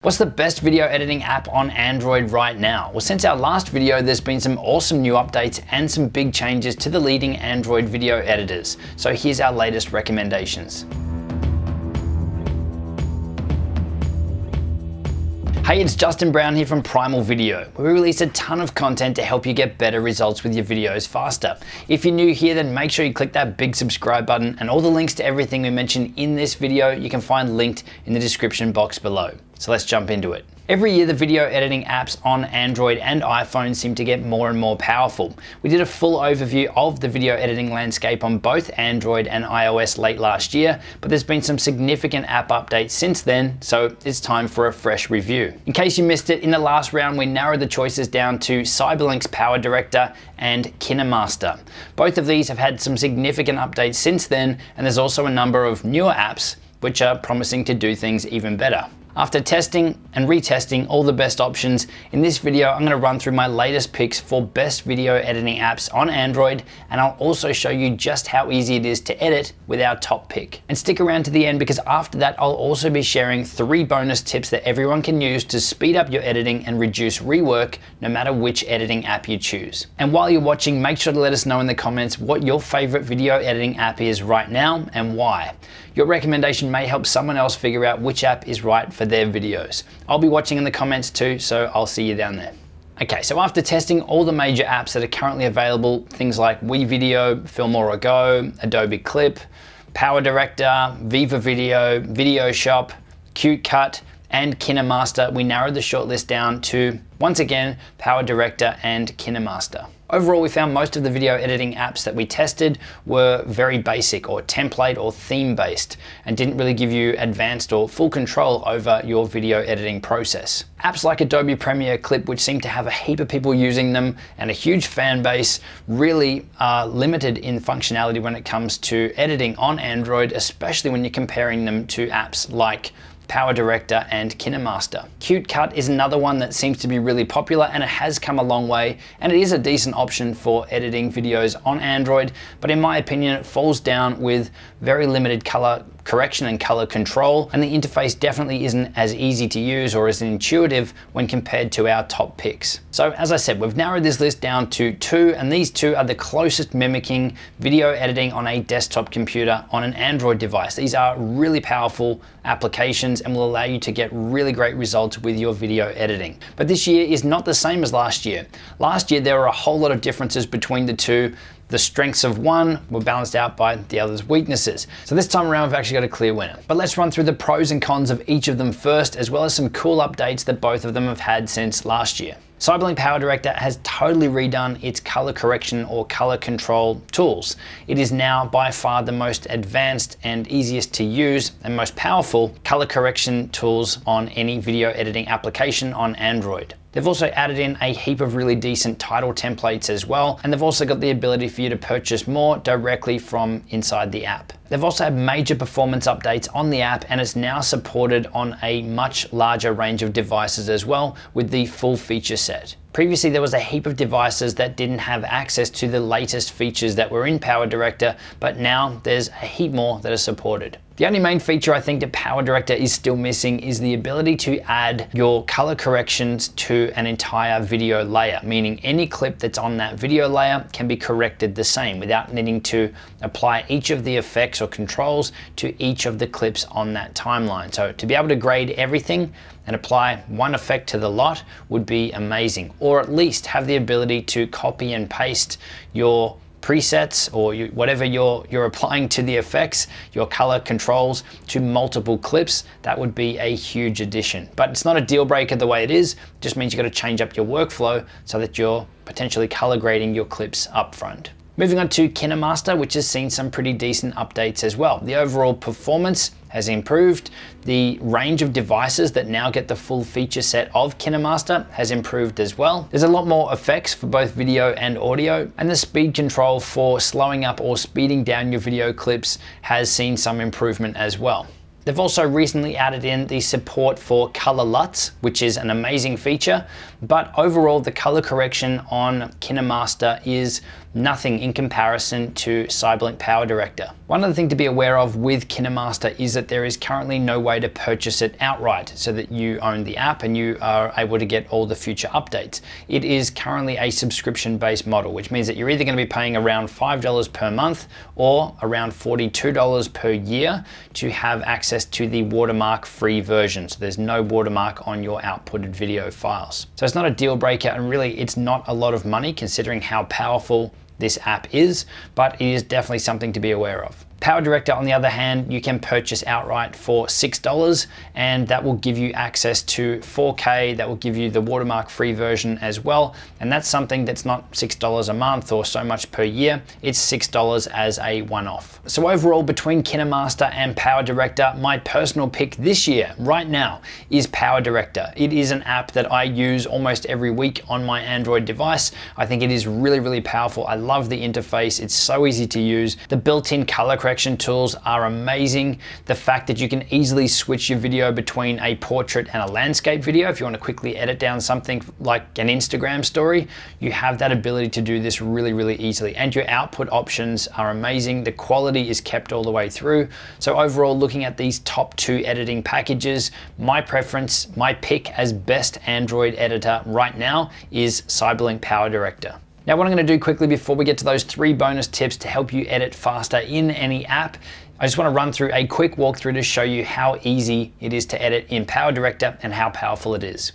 What's the best video editing app on Android right now? Well, since our last video, there's been some awesome new updates and some big changes to the leading Android video editors. So here's our latest recommendations. Hey, it's Justin Brown here from Primal Video, where we release a ton of content to help you get better results with your videos faster. If you're new here, then make sure you click that big subscribe button, and all the links to everything we mentioned in this video you can find linked in the description box below. So let's jump into it. Every year, the video editing apps on Android and iPhone seem to get more and more powerful. We did a full overview of the video editing landscape on both Android and iOS late last year, but there's been some significant app updates since then, so it's time for a fresh review. In case you missed it, in the last round, we narrowed the choices down to Cyberlink's PowerDirector and KineMaster. Both of these have had some significant updates since then, and there's also a number of newer apps which are promising to do things even better. After testing and retesting all the best options, in this video I'm going to run through my latest picks for best video editing apps on Android, and I'll also show you just how easy it is to edit with our top pick. And stick around to the end, because after that I'll also be sharing 3 bonus tips that everyone can use to speed up your editing and reduce rework no matter which editing app you choose. And while you're watching, make sure to let us know in the comments what your favorite video editing app is right now and why. Your recommendation may help someone else figure out which app is right for their videos. I'll be watching in the comments too, so I'll see you down there. Okay, so after testing all the major apps that are currently available, things like WeVideo, Filmora Go, Adobe Clip, PowerDirector, Viva Video, Video Shop, CuteCut, and KineMaster, we narrowed the shortlist down to, once again, PowerDirector and KineMaster. Overall, we found most of the video editing apps that we tested were very basic or template or theme based and didn't really give you advanced or full control over your video editing process. Apps like Adobe Premiere Clip, which seem to have a heap of people using them and a huge fan base, really are limited in functionality when it comes to editing on Android, especially when you're comparing them to apps like PowerDirector and KineMaster. CuteCut is another one that seems to be really popular, and it has come a long way, and it is a decent option for editing videos on Android, but in my opinion it falls down with very limited color correction and color control, and the interface definitely isn't as easy to use or as intuitive when compared to our top picks. So as I said, we've narrowed this list down to 2, and these 2 are the closest mimicking video editing on a desktop computer on an Android device. These are really powerful applications and will allow you to get really great results with your video editing. But this year is not the same as last year. Last year there were a whole lot of differences between the 2. The strengths of one were balanced out by the other's weaknesses. So this time around, we've actually got a clear winner. But let's run through the pros and cons of each of them first, as well as some cool updates that both of them have had since last year. Cyberlink PowerDirector has totally redone its color correction or color control tools. It is now by far the most advanced and easiest to use and most powerful color correction tools on any video editing application on Android. They've also added in a heap of really decent title templates as well, and they've also got the ability for you to purchase more directly from inside the app. They've also had major performance updates on the app, and it's now supported on a much larger range of devices as well with the full feature set. Previously, there was a heap of devices that didn't have access to the latest features that were in PowerDirector, but now there's a heap more that are supported. The only main feature I think that PowerDirector is still missing is the ability to add your color corrections to an entire video layer, meaning any clip that's on that video layer can be corrected the same without needing to apply each of the effects or controls to each of the clips on that timeline. So to be able to grade everything and apply one effect to the lot would be amazing, or at least have the ability to copy and paste your presets or whatever you're applying to the effects, your color controls, to multiple clips. That would be a huge addition. But it's not a deal breaker the way it is. It just means you've got to change up your workflow so that you're potentially color grading your clips up front. Moving on to KineMaster, which has seen some pretty decent updates as well. The overall performance has improved. The range of devices that now get the full feature set of KineMaster has improved as well. There's a lot more effects for both video and audio, and the speed control for slowing up or speeding down your video clips has seen some improvement as well. They've also recently added in the support for color LUTs, which is an amazing feature, but overall the color correction on KineMaster is nothing in comparison to Cyberlink PowerDirector. One other thing to be aware of with KineMaster is that there is currently no way to purchase it outright so that you own the app and you are able to get all the future updates. It is currently a subscription-based model, which means that you're either going to be paying around $5 per month or around $42 per year to have access to the watermark-free version. So there's no watermark on your outputted video files. So it's not a deal breaker, and really it's not a lot of money considering how powerful this app is, but it is definitely something to be aware of. PowerDirector, on the other hand, you can purchase outright for $6, and that will give you access to 4K. That will give you the watermark-free version as well, and that's something that's not $6 a month or so much per year. It's $6 as a one-off. So overall, between KineMaster and PowerDirector, my personal pick this year, right now, is PowerDirector. It is an app that I use almost every week on my Android device. I think it is really, really powerful. I love the interface. It's so easy to use. The built-in color correction tools are amazing. The fact that you can easily switch your video between a portrait and a landscape video, if you want to quickly edit down something like an Instagram story, you have that ability to do this really, really easily. And your output options are amazing. The quality is kept all the way through. So overall, looking at these top 2 editing packages, my preference, my pick as best Android editor right now is Cyberlink PowerDirector. Now, what I'm going to do quickly before we get to those 3 bonus tips to help you edit faster in any app, I just want to run through a quick walkthrough to show you how easy it is to edit in PowerDirector and how powerful it is.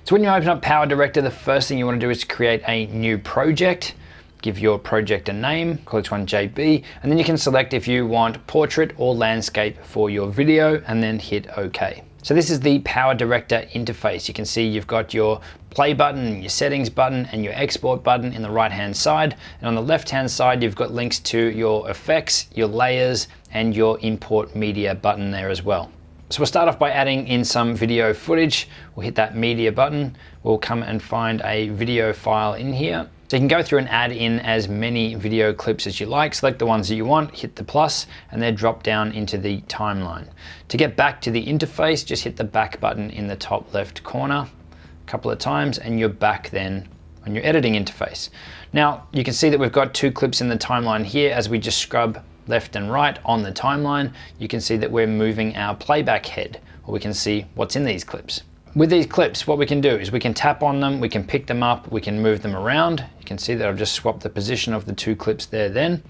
So when you open up PowerDirector, the first thing you want to do is create a new project. Give your project a name, call this one JB, and then you can select if you want portrait or landscape for your video and then hit OK. So this is the PowerDirector interface. You can see you've got your play button, your settings button, and your export button in the right-hand side. And on the left-hand side, you've got links to your effects, your layers, and your import media button there as well. So we'll start off by adding in some video footage. We'll hit that media button. We'll come and find a video file in here. So you can go through and add in as many video clips as you like, select the ones that you want, hit the plus, and then drop down into the timeline. To get back to the interface, just hit the back button in the top left corner a couple of times, and you're back then on your editing interface. Now, you can see that we've got 2 clips in the timeline here. As we just scrub left and right on the timeline, you can see that we're moving our playback head, or we can see what's in these clips. With these clips, what we can do is we can tap on them, we can pick them up, we can move them around. You can see that I've just swapped the position of the 2 clips there then.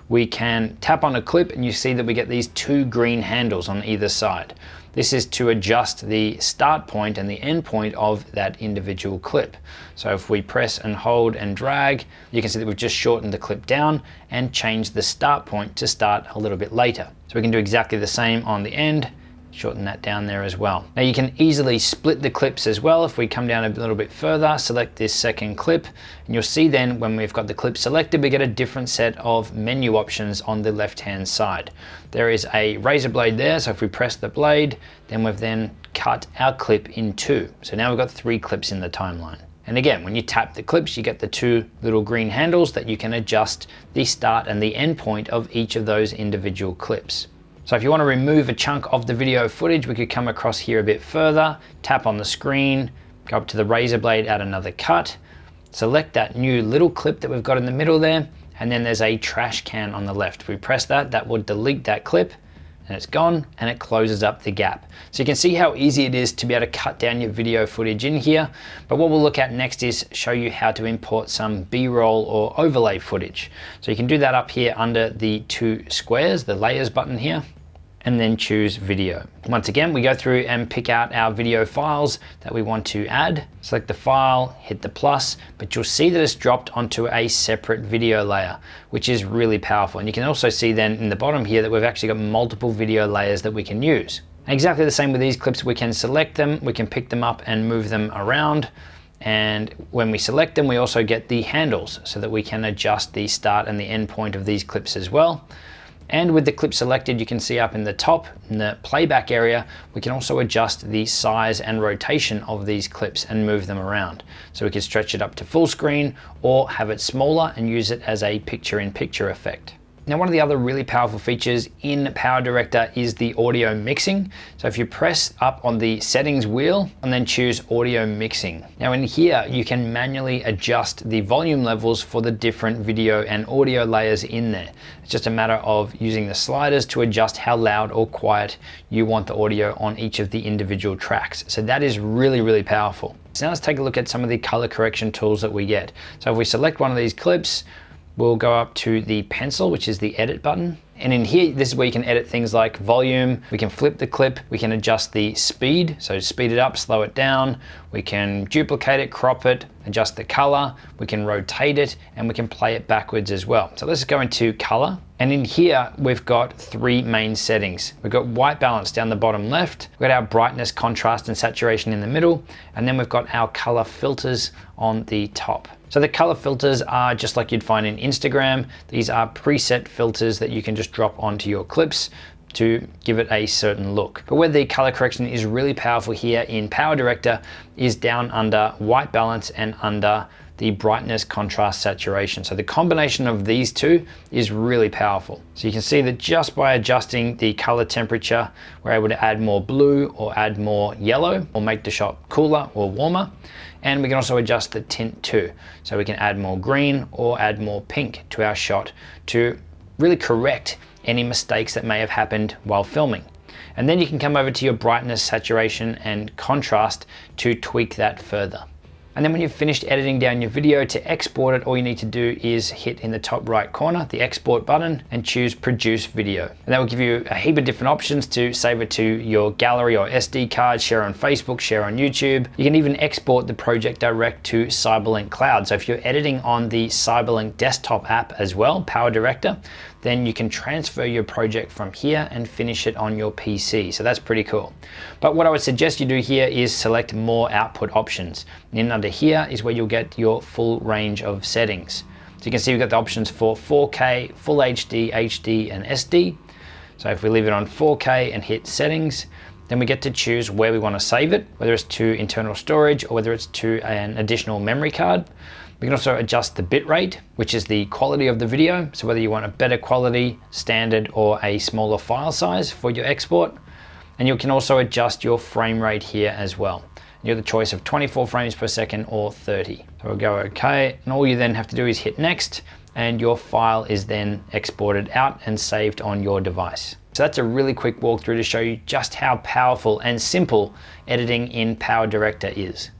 We can tap on a clip and you see that we get these 2 green handles on either side. This is to adjust the start point and the end point of that individual clip. So if we press and hold and drag, you can see that we've just shortened the clip down and changed the start point to start a little bit later. So we can do exactly the same on the end. Shorten that down there as well. Now you can easily split the clips as well. If we come down a little bit further, select this second clip, and you'll see then when we've got the clip selected, we get a different set of menu options on the left-hand side. There is a razor blade there, so if we press the blade, then we've then cut our clip in 2. So now we've got 3 clips in the timeline. And again, when you tap the clips, you get the 2 little green handles that you can adjust the start and the end point of each of those individual clips. So if you want to remove a chunk of the video footage, we could come across here a bit further, tap on the screen, go up to the razor blade, add another cut, select that new little clip that we've got in the middle there, and then there's a trash can on the left. If we press that, that will delete that clip, and it's gone, and it closes up the gap. So you can see how easy it is to be able to cut down your video footage in here. But what we'll look at next is show you how to import some B-roll or overlay footage. So you can do that up here under the 2 squares, the layers button here, and then choose video. Once again, we go through and pick out our video files that we want to add. Select the file, hit the plus, but you'll see that it's dropped onto a separate video layer, which is really powerful. And you can also see then in the bottom here that we've actually got multiple video layers that we can use. Exactly the same with these clips. We can select them, we can pick them up and move them around. And when we select them, we also get the handles so that we can adjust the start and the end point of these clips as well. And with the clip selected, you can see up in the top, in the playback area, we can also adjust the size and rotation of these clips and move them around. So we can stretch it up to full screen or have it smaller and use it as a picture-in-picture effect. Now, one of the other really powerful features in PowerDirector is the audio mixing. So if you press up on the settings wheel and then choose audio mixing. Now in here, you can manually adjust the volume levels for the different video and audio layers in there. It's just a matter of using the sliders to adjust how loud or quiet you want the audio on each of the individual tracks. So that is really, really powerful. So now let's take a look at some of the color correction tools that we get. So if we select one of these clips, we'll go up to the pencil, which is the edit button. And in here, this is where you can edit things like volume. We can flip the clip. We can adjust the speed. So speed it up, slow it down. We can duplicate it, crop it, adjust the color. We can rotate it and we can play it backwards as well. So let's go into color. And in here, we've got three main settings. We've got white balance down the bottom left. We've got our brightness, contrast, and saturation in the middle. And then we've got our color filters on the top. So the color filters are just like you'd find in Instagram. These are preset filters that you can just drop onto your clips to give it a certain look. But where the color correction is really powerful here in PowerDirector is down under white balance and under the brightness, contrast, saturation. So the combination of these two is really powerful. So you can see that just by adjusting the color temperature, we're able to add more blue or add more yellow or make the shot cooler or warmer. And we can also adjust the tint too. So we can add more green or add more pink to our shot to really correct any mistakes that may have happened while filming. And then you can come over to your brightness, saturation, and contrast to tweak that further. And then when you've finished editing down your video, to export it, all you need to do is hit in the top right corner, the export button, and choose produce video. And that will give you a heap of different options to save it to your gallery or SD card, share on Facebook, share on YouTube. You can even export the project direct to Cyberlink Cloud. So if you're editing on the Cyberlink desktop app as well, PowerDirector, then you can transfer your project from here and finish it on your PC. So that's pretty cool. But what I would suggest you do here is select more output options. And in under here is where you'll get your full range of settings. So you can see we've got the options for 4K, Full HD, HD, and SD. So if we leave it on 4K and hit settings, then we get to choose where we want to save it, whether it's to internal storage or whether it's to an additional memory card. We can also adjust the bit rate, which is the quality of the video. So whether you want a better quality, standard, or a smaller file size for your export. And you can also adjust your frame rate here as well. You have the choice of 24 frames per second or 30. So we'll go okay. And all you then have to do is hit next, and your file is then exported out and saved on your device. So that's a really quick walkthrough to show you just how powerful and simple editing in PowerDirector is.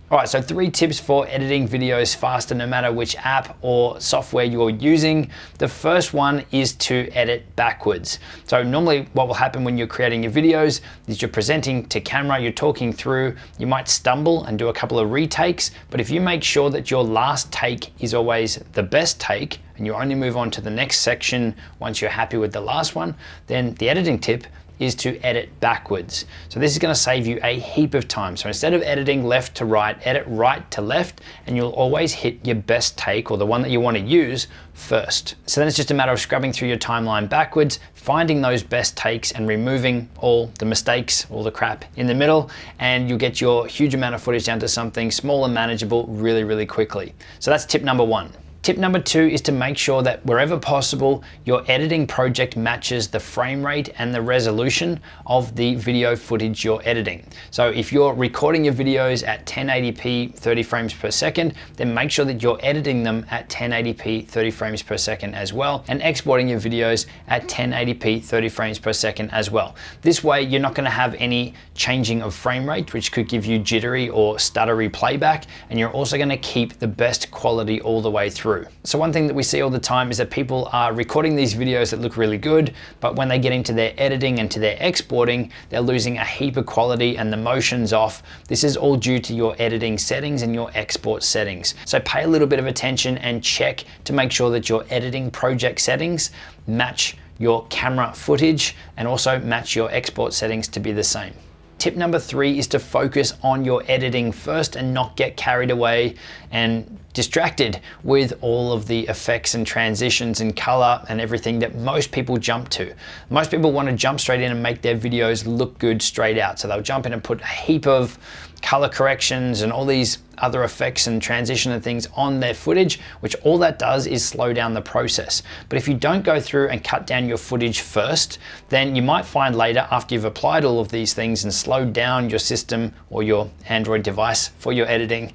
All right, so 3 tips for editing videos faster no matter which app or software you're using. The first one is to edit backwards. So normally what will happen when you're creating your videos is you're presenting to camera, you're talking through, you might stumble and do a couple of retakes, but if you make sure that your last take is always the best take and you only move on to the next section once you're happy with the last one, then the editing tip is to edit backwards. So this is going to save you a heap of time. So instead of editing left to right, edit right to left, and you'll always hit your best take or the one that you want to use first. So then it's just a matter of scrubbing through your timeline backwards, finding those best takes and removing all the mistakes, all the crap in the middle, and you'll get your huge amount of footage down to something small and manageable really, really quickly. So that's tip number 1. Tip number 2 is to make sure that wherever possible, your editing project matches the frame rate and the resolution of the video footage you're editing. So if you're recording your videos at 1080p 30 frames per second, then make sure that you're editing them at 1080p 30 frames per second as well, and exporting your videos at 1080p 30 frames per second as well. This way, you're not going to have any changing of frame rate, which could give you jittery or stuttery playback, and you're also going to keep the best quality all the way through. So one thing that we see all the time is that people are recording these videos that look really good, but when they get into their editing and to their exporting, they're losing a heap of quality and the motion's off. This is all due to your editing settings and your export settings. So pay a little bit of attention and check to make sure that your editing project settings match your camera footage and also match your export settings to be the same. Tip number 3 is to focus on your editing first and not get carried away and distracted with all of the effects and transitions and color and everything that most people jump to. Most people want to jump straight in and make their videos look good straight out. So they'll jump in and put a heap of color corrections and all these other effects and transition and things on their footage, which all that does is slow down the process. But if you don't go through and cut down your footage first, then you might find later, after you've applied all of these things and slowed down your system or your Android device for your editing,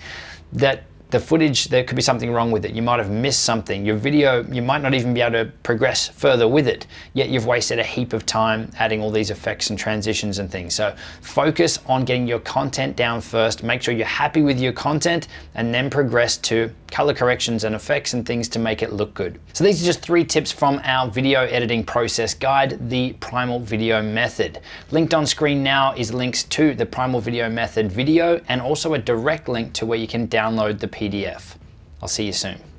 that the footage, there could be something wrong with it. You might have missed something. Your video, you might not even be able to progress further with it, yet you've wasted a heap of time adding all these effects and transitions and things. So focus on getting your content down first, make sure you're happy with your content, and then progress to color corrections and effects and things to make it look good. So these are just 3 tips from our video editing process guide, the Primal Video Method. Linked on screen now is links to the Primal Video Method video and also a direct link to where you can download the PDF. I'll see you soon.